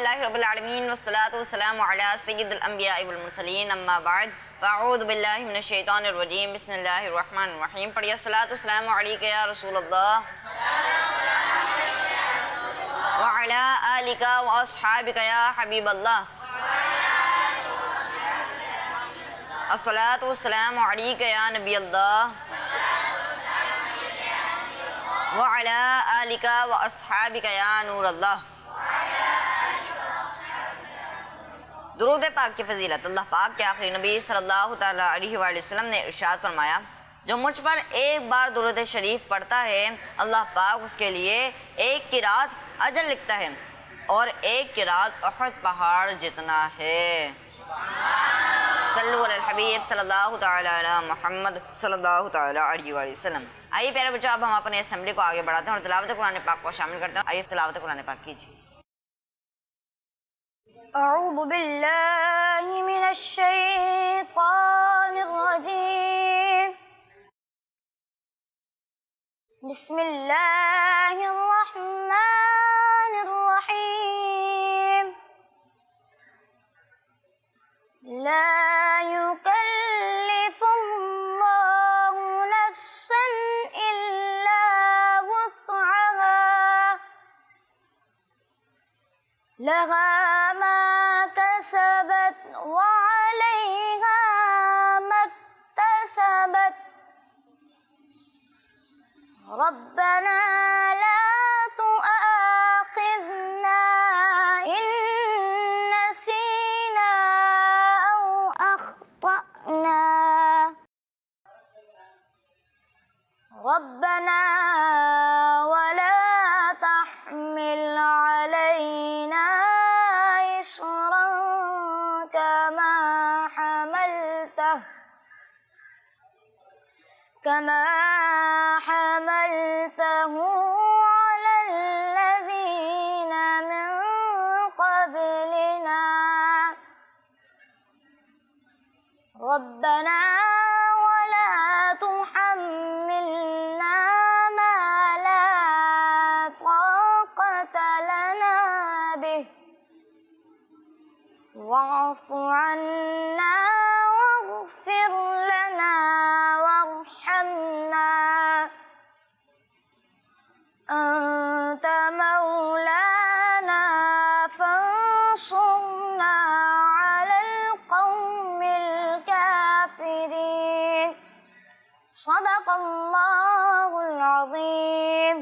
للہ رب العالمین والصلاة والسلام علی سید الانبیاء والمرسلین اما بعد فاعوذ باللہ من الشیطان الرجیم بسم اللہ الرحمن الرحیم. پڑھیے الصلاۃ والسلام علیک یا رسول اللہ وعلی آلک واصحابک یا حبیب اللہ. الصلاۃ والسلام علیک یا نبی اللہ وعلی آلک واصحابک یا نور اللہ. درود پاک کی فضیلت. اللہ پاک کے آخری نبی صلی اللہ تعالیٰ علیہ وآلہ وسلم نے ارشاد فرمایا، جو مجھ پر ایک بار درود شریف پڑھتا ہے اللہ پاک اس کے لیے ایک قرات اجر لکھتا ہے اور ایک قرات احد پہاڑ جتنا ہے. صلو علی الحبیب صلی اللہ تعالیٰ علی محمد صلی اللہ تعالیٰ علیہ وآلہ وسلم. آئیے پیارے بچوں، اب ہم اپنے اسمبلی کو آگے بڑھاتے ہیں اور تلاوت قرآن پاک کو شامل کرتے ہیں. آئیے تلاوت قرآن پاک کیجیے. اعوذ باللہ من الشیطان الرجیم. بسم اللہ الرحمن الرحیم. لا یکلف اللہ نفسا الا وسعها لها ما كسبت وعليها ما اكتسبت ربنا لا تؤاخذنا إن نسينا أو أخطأنا ربنا ولا تحمل علينا إصرا كما حملته على الذين من قبلنا ربنا ولا تحملنا ما لا طاقة لنا به واعف عنا واغفر لنا وارحمنا أنت مولانا فانصرنا على القوم الكافرين. صدق اللہ العظیم.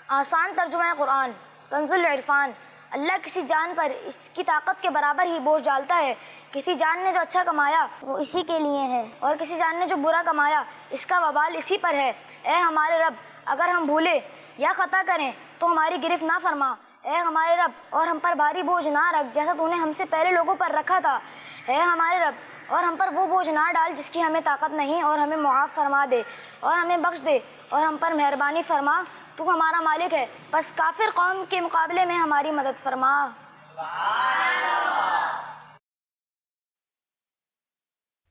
آسان ترجمہ قرآن. کنز العرفان. اللہ کسی جان پر اس کی طاقت کے برابر ہی بوجھ ڈالتا ہے. کسی جان نے جو اچھا کمایا وہ اسی کے لیے ہے اور کسی جان نے جو برا کمایا اس کا وبال اسی پر ہے. اے ہمارے رب، اگر ہم بھولے یا خطا کریں تو ہماری گرفت نہ فرما. اے ہمارے رب، اور ہم پر بھاری بوجھ نہ رکھ جیسا تو نے ہم سے پہلے لوگوں پر رکھا تھا. اے ہمارے رب، اور ہم پر وہ بوجھ نہ ڈال جس کی ہمیں طاقت نہیں، اور ہمیں معاف فرما دے اور ہمیں بخش دے اور ہم پر مہربانی فرما. تو ہمارا مالک ہے، بس کافر قوم کے مقابلے میں ہماری مدد فرما.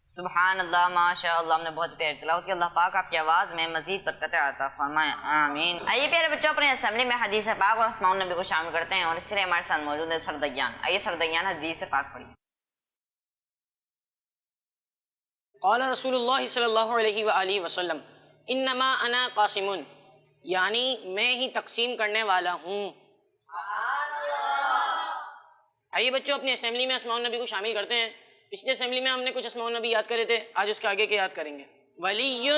سبحان اللہ، ماشاء اللہ. ہم نے بہت پیاری تلاوت کی. اللہ پاک آپ کی آواز میں مزید برکت عطا فرمائے، آمین. آئیے پیارے بچوں، اپنے اسمبلی میں حدیث پاک اور اسماء النبی کو شامل کرتے ہیں اور اس لیے ہمارے ساتھ موجود ہے سردیان. آئیے سردیان حدیث پاک پڑھیے. قال رسول اللہ صلی اللہ علیہ وآلہ وسلم انما انا قاسم، یعنی میں ہی تقسیم کرنے والا ہوں. آئیے بچوں، اپنی اسمبلی میں اسماء النبی کو شامل کرتے ہیں. پچھلے اسمبلی میں ہم نے کچھ اسماء النبی یاد کرے تھے، آج اس کے آگے کے یاد کریں گے. ولی،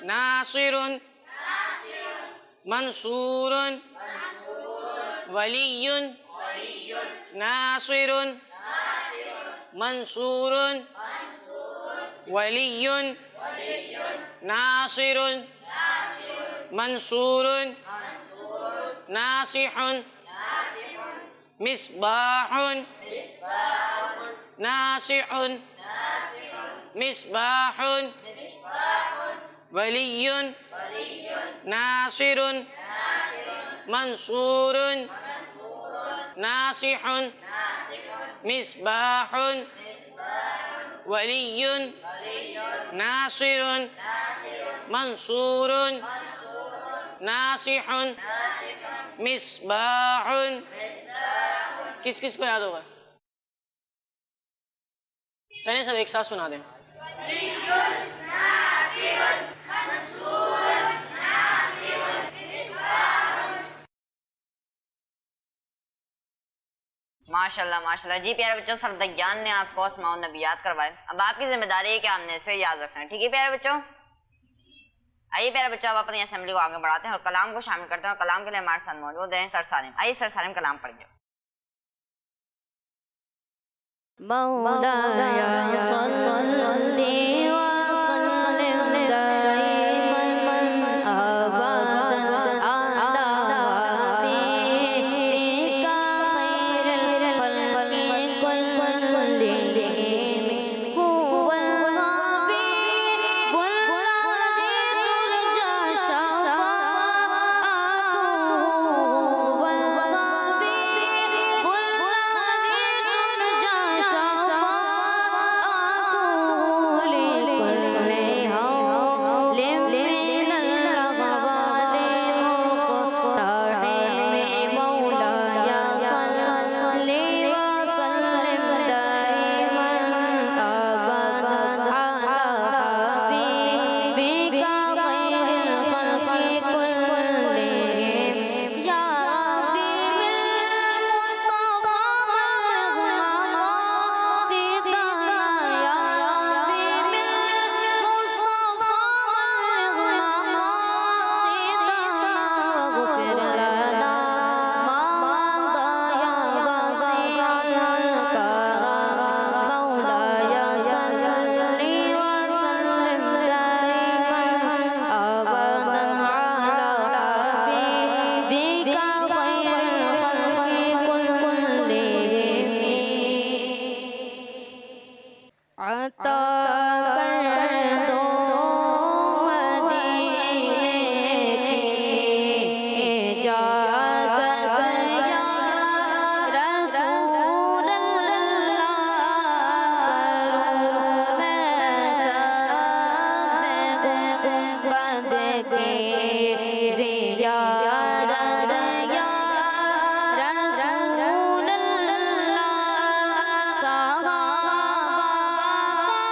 ناصر، منصور، ولی، ناصر، منصور، ولی، ناصر، منصور، ناصح، مصباح، ناصح، مصباح، ولی، ناصر، منصور، ناصح، مصباح، ولی، ناصر، منصور، ناصح مصباح کس کس کو یاد ہوگا؟ چلیے سب ایک ساتھ سنا دیں. ماشاءاللہ ماشاءاللہ. جی پیارے بچوں، سر دیان نے آپ کو اسماء النبیات کروائے. اب آپ کی ذمہ داری ہے کہ آپ نے اسے یاد رکھنا ہے. ٹھیک ہے پیارے بچوں؟ آئیے پیارے بچوں اب اپنی اسمبلی کو آگے بڑھاتے ہیں اور کلام کو شامل کرتے ہیں. اور کلام کے لیے ہمارے ساتھ موجود ہیں سر سالم. آئیے سر سالم کلام پڑھیے. مولاي صل وسلم دائما أبدا على حبيبك خير الخلق كلهم هو الحبيب الذي ترجى شفاعته هو الحبيب الذي ترجى شفاعته لكل هول من الأهوال مقتحم مولاي صل وسلم دائما أبدا على حبيبك خير الخلق كلهم يا ربي بالمصطفى بلغنا قصيدنا يا ربي بالمصطفى بلغنا قصيدنا واغفر لنا ما مضى يا واسع الكرم مولاي صل وسلم دائما أبدا على حبيبك خير الخلق كلهم عطا کر دو مدینے کی اجازت یا رسول اللہ کروں میں سب سے گنبد کی زیارت یا رسول اللہ صحابہ کا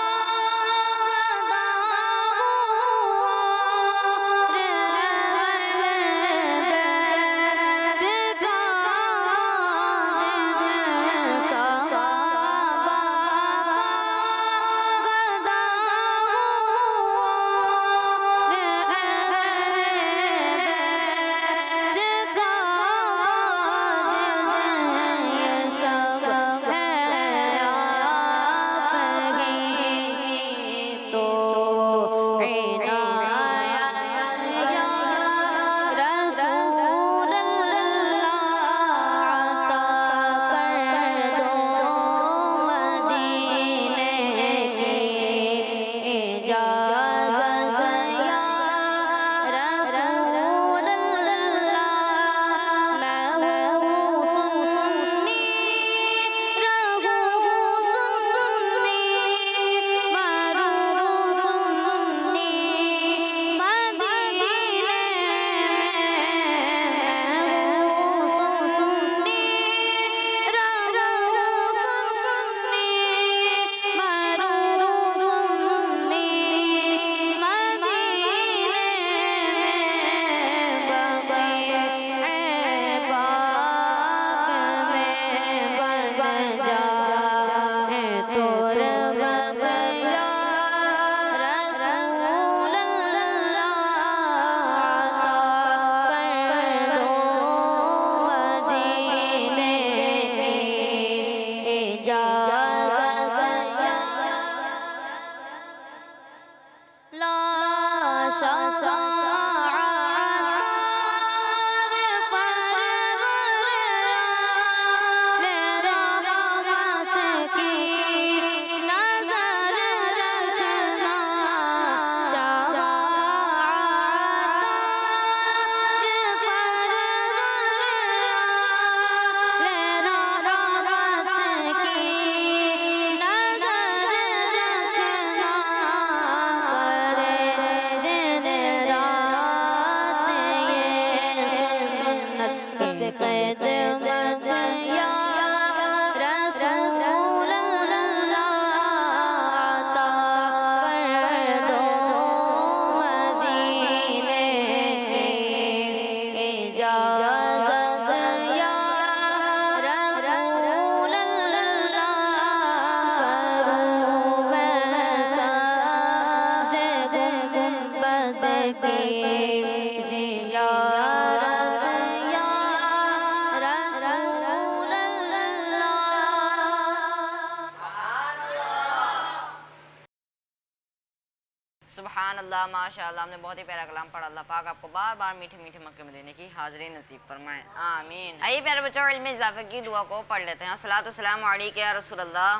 سبحان اللہ، ماشاء اللہ، ہم نے بہت ہی پیارا کلام پڑھا۔ اللہ پاک آپ کو بار بار میٹھے میٹھے مکے میں دینے کی حاضری نصیب فرمائے، آمین۔ آئیے پیارے بچوں، علم اضافے کی دعا کو پڑھ لیتے ہیں۔ الصلاۃ والسلام علیک یا رسول اللہ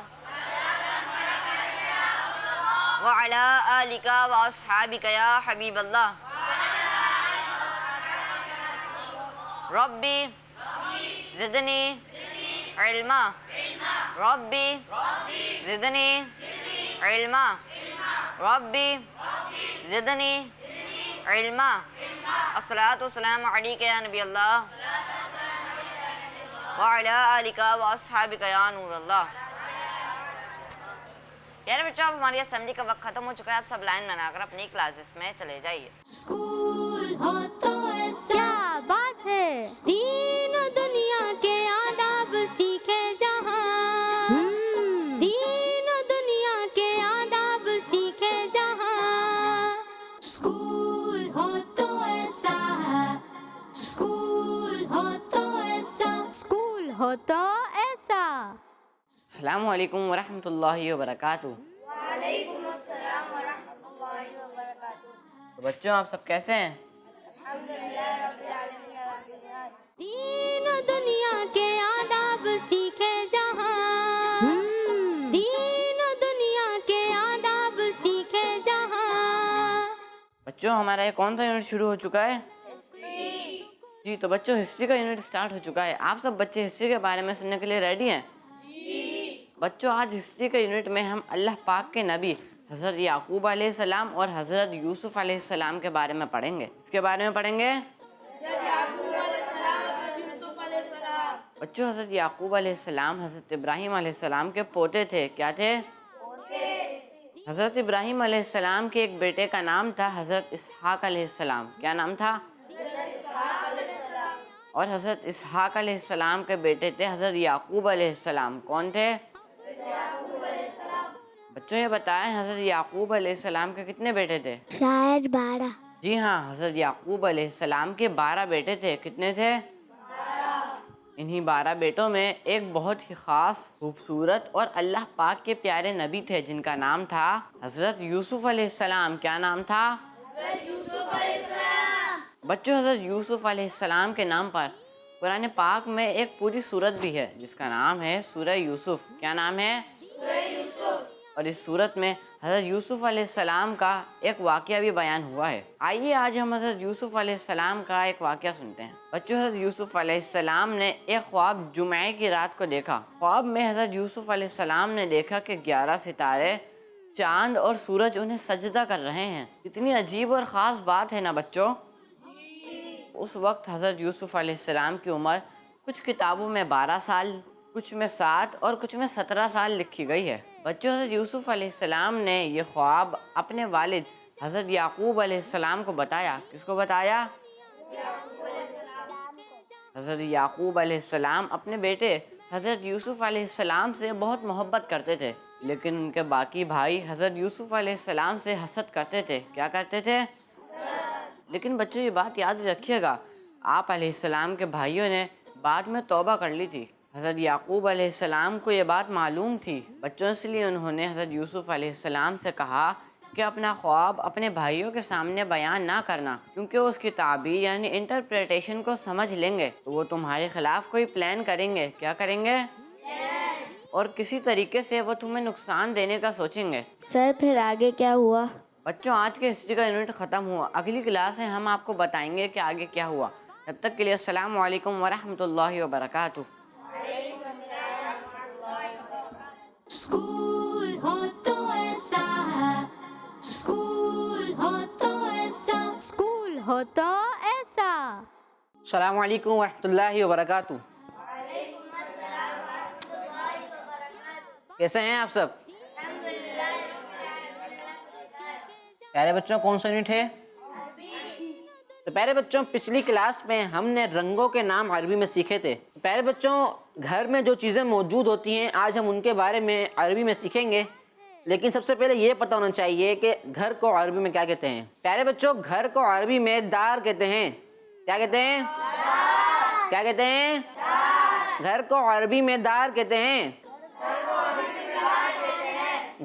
وعلی آلک واصحابک یا حبیب اللہ، ربی زدنی علما، ربی زدنی علما، ربی زدنی علما۔ الصلاۃ والسلام علیک یا نبی اللہ وعلی آلک واصحابک یا نور اللہ۔ پیارے بچوں، اب ہماری اسمبلی کا وقت ختم ہو چکا ہے۔ آپ سب لائن بنا کر اپنی کلاسز میں چلے جائیے۔ اسکول ہو تو ایسا، کیا بات ہے، دین و دنیا کے آداب سیکھے جہاں، دین و دنیا کے آداب سیکھے جہاں، اسکول ہو تو ایسا ہے، اسکول ہو تو ایسا، اسکول ہو تو ایسا۔ السلام علیکم ورحمۃ اللہ وبرکاتہ۔ وعلیکم السلام ورحمۃ اللہ وبرکاتہ۔ تو بچوں، آپ سب کیسے ہیں؟ الحمدللہ رب العالمین۔ دین و دنیا کے آداب سیکھے جہاں، دین و دنیا کے آداب سیکھے جہاں۔ بچوں، ہمارا یہ کون سا یونٹ شروع ہو چکا ہے؟ جی، تو بچوں ہسٹری کا یونٹ سٹارٹ ہو چکا ہے۔ آپ سب بچے ہسٹری کے بارے میں سننے کے لیے ریڈی ہیں؟ بچوں، آج ہسٹری کے یونٹ میں ہم اللہ پاک کے نبی حضرت یعقوب علیہ السلام اور حضرت یوسف علیہ السلام کے بارے میں پڑھیں گے۔ اس کے بارے میں پڑھیں گے؟ بچوں، حضرت یعقوب علیہ السلام حضرت ابراہیم علیہ السلام کے پوتے تھے۔ کیا تھے؟ حضرت ابراہیم علیہ السلام کے ایک بیٹے کا نام تھا حضرت اسحاق علیہ السلام۔ کیا نام تھا؟ اور حضرت اسحاق علیہ السلام کے بیٹے تھے حضرت یعقوب علیہ السلام۔ کون تھے؟ بچوں، یہ بتائیں حضرت یعقوب علیہ السلام کے کتنے بیٹے تھے؟ شاید 12۔ جی ہاں، حضرت یعقوب علیہ السلام کے 12 بیٹے تھے۔ کتنے تھے؟ انہی 12 بیٹوں میں ایک بہت ہی خاص، خوبصورت اور اللہ پاک کے پیارے نبی تھے جن کا نام تھا حضرت یوسف علیہ السلام۔ کیا نام تھا؟ بچوں، حضرت یوسف علیہ السلام کے نام پر قرآن پاک میں ایک پوری سورت بھی ہے جس کا نام ہے سورہ یوسف۔ کیا نام ہے؟ اور اس سورت میں حضرت یوسف علیہ السلام کا ایک واقعہ بھی بیان ہوا ہے۔ آئیے آج ہم حضرت یوسف علیہ السلام کا ایک واقعہ سنتے ہیں۔ بچوں، حضرت یوسف علیہ السلام نے ایک خواب جمعے کی رات کو دیکھا۔ خواب میں حضرت یوسف علیہ السلام نے دیکھا کہ 11 ستارے، چاند اور سورج انہیں سجدہ کر رہے ہیں۔ کتنی عجیب اور خاص بات ہے نا بچوں۔ اس وقت حضرت یوسف علیہ السلام کی عمر کچھ کتابوں میں 12 سال، کچھ میں 7 اور کچھ میں 17 سال لکھی گئی ہے۔ بچوں، حضرت یوسف علیہ السلام نے یہ خواب اپنے والد حضرت یعقوب علیہ السلام کو بتایا۔ کس کو بتایا؟ حضرت یعقوب علیہ السلام اپنے بیٹے حضرت یوسف علیہ السلام سے بہت محبت کرتے تھے، لیکن ان کے باقی بھائی حضرت یوسف علیہ السلام سے حسد کرتے تھے۔ کیا کرتے تھے؟ لیکن بچوں، یہ بات یاد رکھیے گا، آپ علیہ السلام کے بھائیوں نے بعد میں توبہ کر لی تھی۔ حضرت یعقوب علیہ السلام کو یہ بات معلوم تھی۔ بچوں، اس لیے انہوں نے حضرت یوسف علیہ السلام سے کہا کہ اپنا خواب اپنے بھائیوں کے سامنے بیان نہ کرنا، کیونکہ اس کی تعبیر یعنی انٹرپریٹیشن کو سمجھ لیں گے تو وہ تمہارے خلاف کوئی پلان کریں گے۔ کیا کریں گے؟ اور کسی طریقے سے وہ تمہیں نقصان دینے کا سوچیں گے۔ سر پھر آگے کیا ہوا؟ بچوں، آج کے ہسٹری کا یونٹ ختم ہوا۔ اگلی کلاس میں ہم آپ کو بتائیں گے کہ آگے کیا ہوا۔ تب تک کے لیے السلام علیکم ورحمۃ اللہ وبرکاتہ۔ اسکول ہو تو ایسا ہے، اسکول ہو تو ایسا، اسکول ہو تو ایسا۔ السلام علیکم ورحمۃ اللہ وبرکاتہ۔ کیسے ہیں آپ سب؟ پیارے بچوں، کون سا یونٹ ہے؟ تو پیارے بچوں، پچھلی کلاس میں ہم نے رنگوں کے نام عربی میں سیکھے تھے۔ پیارے بچوں، گھر میں جو چیزیں موجود ہوتی ہیں آج ہم ان کے بارے میں عربی میں سیکھیں گے، لیکن سب سے پہلے یہ پتہ ہونا چاہیے کہ گھر کو عربی میں کیا کہتے ہیں۔ پیارے بچوں، گھر کو عربی میں دار کہتے ہیں۔ کیا کہتے ہیں؟ کیا کہتے ہیں؟ گھر کو عربی میں دار کہتے ہیں۔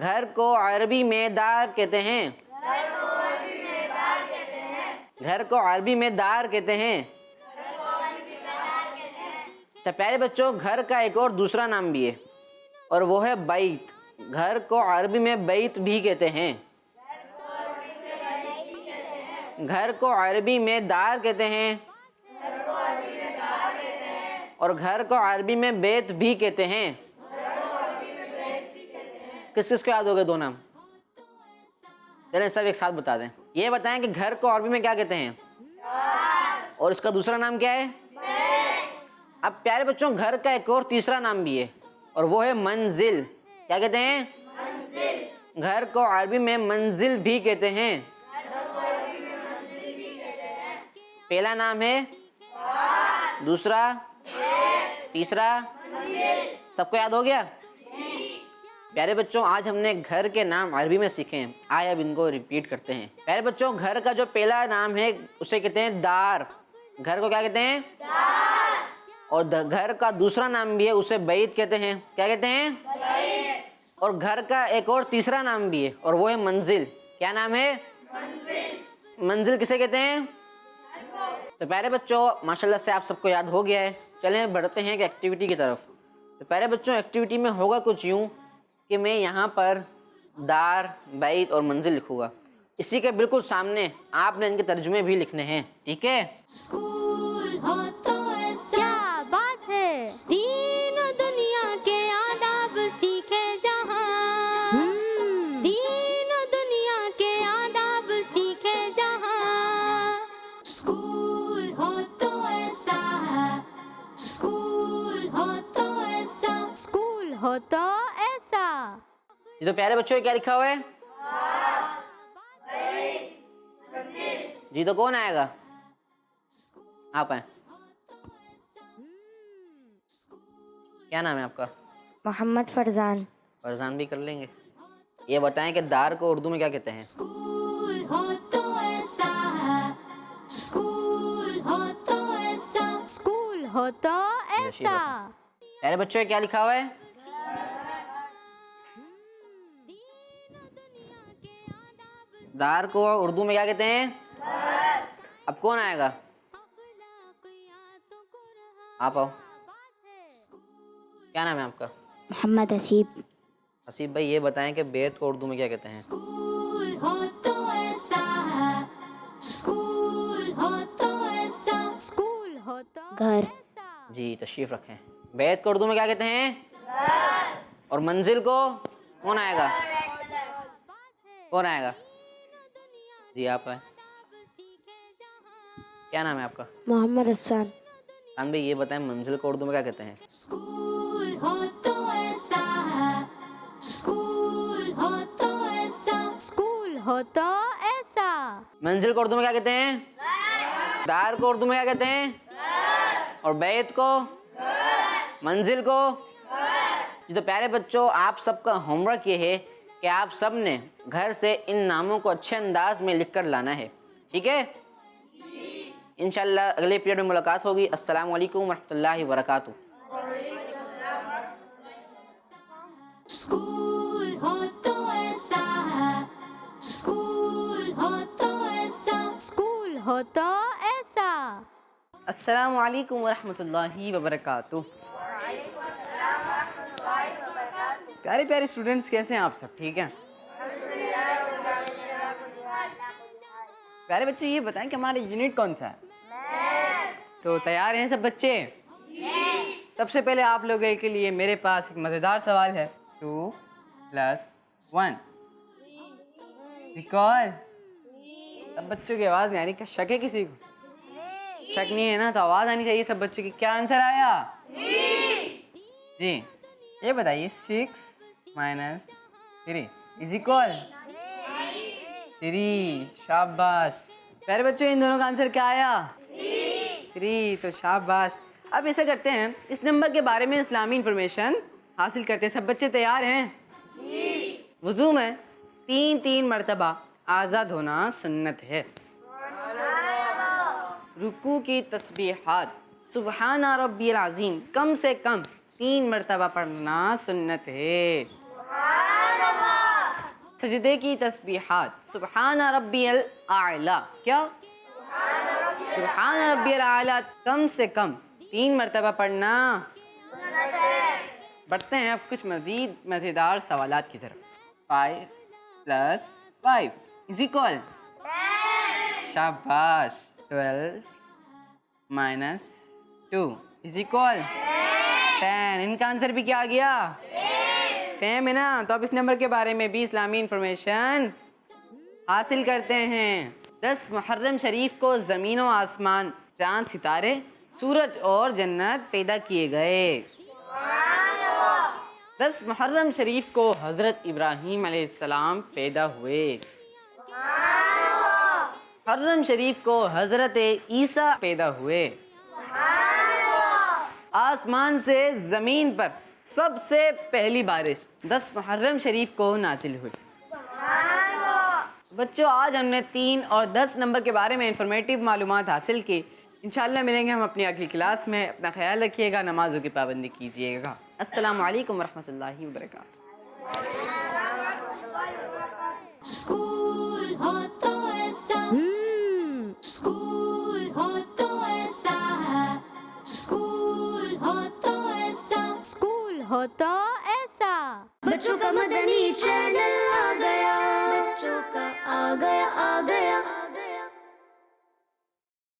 گھر کو عربی میں دار کہتے ہیں۔ گھر کو عربی میں دار کہتے ہیں. اچھا پیارے بچوں گھر کا ایک اور دوسرا نام بھی ہے اور وہ ہے بیت. گھر کو عربی میں بیت بھی کہتے ہیں. گھر کو عربی میں دار کہتے ہیں اور گھر کو عربی میں بیت بھی کہتے ہیں. کس کس کو یاد ہو گئے دو نام؟ چلیں سب ایک ساتھ بتا دیں. یہ بتائیں کہ گھر کو عربی میں کیا کہتے ہیں اور اس کا دوسرا نام کیا ہے؟ اب پیارے بچوں گھر کا ایک اور تیسرا نام بھی ہے اور وہ ہے منزل. کیا کہتے ہیں؟ گھر کو عربی میں منزل بھی کہتے ہیں. پہلا نام ہے, دوسرا, تیسرا, سب کو یاد ہو گیا؟ پیارے بچوں آج ہم نے گھر کے نام عربی میں سیکھے ہیں. آئے اب ان کو ریپیٹ کرتے ہیں. پیارے بچوں گھر کا جو پہلا نام ہے اسے کہتے ہیں دار. گھر کو کیا کہتے ہیں؟ اور گھر کا دوسرا نام بھی ہے اسے بیت کہتے ہیں. کیا کہتے ہیں؟ اور گھر کا ایک اور تیسرا نام بھی ہے اور وہ ہے منزل. کیا نام ہے؟ منزل کسے کہتے ہیں؟ تو پیارے بچوں ماشاءاللہ سے آپ سب کو یاد ہو گیا ہے. چلیں بڑھتے ہیں کہ ایکٹیویٹی کی طرف. تو پیارے بچوں ایکٹیویٹی میں ہوگا کچھ یوں کہ میں یہاں پر دار, بیت اور منزل لکھوں گا. اسی کے بالکل سامنے آپ نے ان کے ترجمے بھی لکھنے ہیں. ٹھیک ہے؟ اسکول ہو تو ایسا کیا بات ہے, دین و دنیا کے آداب سیکھے جہاں, دین و دنیا کے آداب سیکھے جہاں. اسکول ہو تو ایسا ہے, اسکول ہو تو ایسا, اسکول ہو تو ایسا. یہ تو پیارے بچوں کیا لکھا ہوا ہے؟ جی تو کون آئے گا؟ آپ آئیں. کیا نام ہے آپ کا؟ محمد فرزان. فرزان بھی کر لیں گے. یہ بتائیں کہ دار کو اردو میں کیا کہتے ہیں؟ اسکول ہو تو ایسا ہے, اسکول ہو تو ایسا, اسکول ہو تو ایسا. پیارے بچوں کیا لکھا ہوا ہے؟ دار کو اردو میں کیا کہتے ہیں؟ اب کون آئے گا؟ آپ آؤ. کیا نام ہے آپ کا؟ محمد حسیب. حسیب بھائی یہ بتائیں کہ بیت کو اردو میں کیا کہتے ہیں؟ اسکول ہو تو ایسا ہے, اسکول ہو تو ایسا, اسکول ہو تو گھر. جی تشریف رکھیں. بیت کو اردو میں کیا کہتے ہیں؟ اور منزل کو کون آئے گا؟ کون آئے گا؟ جی آپ آئیں. کیا نام ہے آپ کا؟ محمد حسان. خان بھائی یہ بتائیں منزل کو اردو میں کیا کہتے ہیں؟ اسکول ہو تو ایسا ہے, اسکول ہو تو ایسا, اسکول ہو تو ایسا. منزل کو اردو میں کیا کہتے ہیں؟ دار کو اردو میں کیا کہتے ہیں؟ اور بیت کو, منزل کو. جی تو پیارے بچوں آپ سب کا ہوم ورک یہ ہے کہ آپ سب نے گھر سے ان ناموں کو اچھے انداز میں لکھ کر لانا ہے. ٹھیک ہے؟ انشاءاللہ اگلے پیریڈ میں ملاقات ہوگی. السلام علیکم ورحمۃ اللہ وبرکاتہ. اسکول ہو تو ایسا ہے, اسکول ہو تو ایسا, اسکول ہو تو ایسا. السلام علیکم ورحمۃ اللہ وبرکاتہ. پیارے پیارے اسٹوڈنٹس کیسے ہیں آپ سب؟ ٹھیک ہیں؟ پیارے بچے یہ بتائیں کہ ہمارا یونٹ کون سا ہے؟ تو تیار ہیں سب بچے؟ سب سے پہلے آپ لوگوں کے لیے میرے پاس ایک مزیدار سوال ہے. 2 + 1 ریکال. سب بچوں کی آواز نہیں آ رہی. کیا شک ہے کسی کو؟ شک نہیں ہے نا, تو آواز آنی چاہیے سب بچوں کی. کیا آنسر آیا؟ جی یہ بتائیے 6 - 3 = 3. شاباش. پیارے بچوں ان دونوں کا آنسر کیا آیا؟ 3. تو شاباش. اب ایسا کرتے ہیں اس نمبر کے بارے میں اسلامی انفارمیشن حاصل کرتے ہیں. سب بچے تیار ہیں؟ جی. وضو میں 3 مرتبہ آزاد ہونا سنت ہے. رکوع کی تسبیحات سبحان ربی العظیم کم سے کم 3 مرتبہ پڑھنا سنت ہے. سجدے کی تسبیحات سبحان ربی الاعلی کیا سبحان ربی الاعلیٰ کم سے کم 3 مرتبہ پڑھنا. بڑھتے ہیں اب کچھ مزید مزیدار سوالات کی طرف. 5 + 5 = شاباش. 12 - 2 = 10. ان کا آنسر بھی کیا آ گیا؟ سیم ہے نا. تو اب اس نمبر کے بارے میں بھی اسلامی انفارمیشن حاصل کرتے ہیں. 10 محرم شریف کو زمین و آسمان، چاند ستارے، سورج اور جنت پیدا کیے گئے. 10 محرم شریف کو حضرت ابراہیم علیہ السلام پیدا ہوئے. محرم شریف کو حضرت عیسیٰ پیدا ہوئے. آسمان سے زمین پر سب سے پہلی بارش 10 محرم شریف کو نازل ہوئی. بچوں آج ہم نے 3 اور 10 نمبر کے بارے میں انفارمیٹیو معلومات حاصل کی. انشاءاللہ ملیں گے ہم اپنی اگلی کلاس میں. اپنا خیال رکھیے گا، نمازوں کی پابندی کیجیے گا. السلام علیکم ورحمۃ اللہ وبرکاتہ. اسکول ہو تو ایسا، اسکول ہو تو ایسا ہے، اسکول ہو تو ایسا، اسکول ہو تو ایسا. بچوں کا مدنی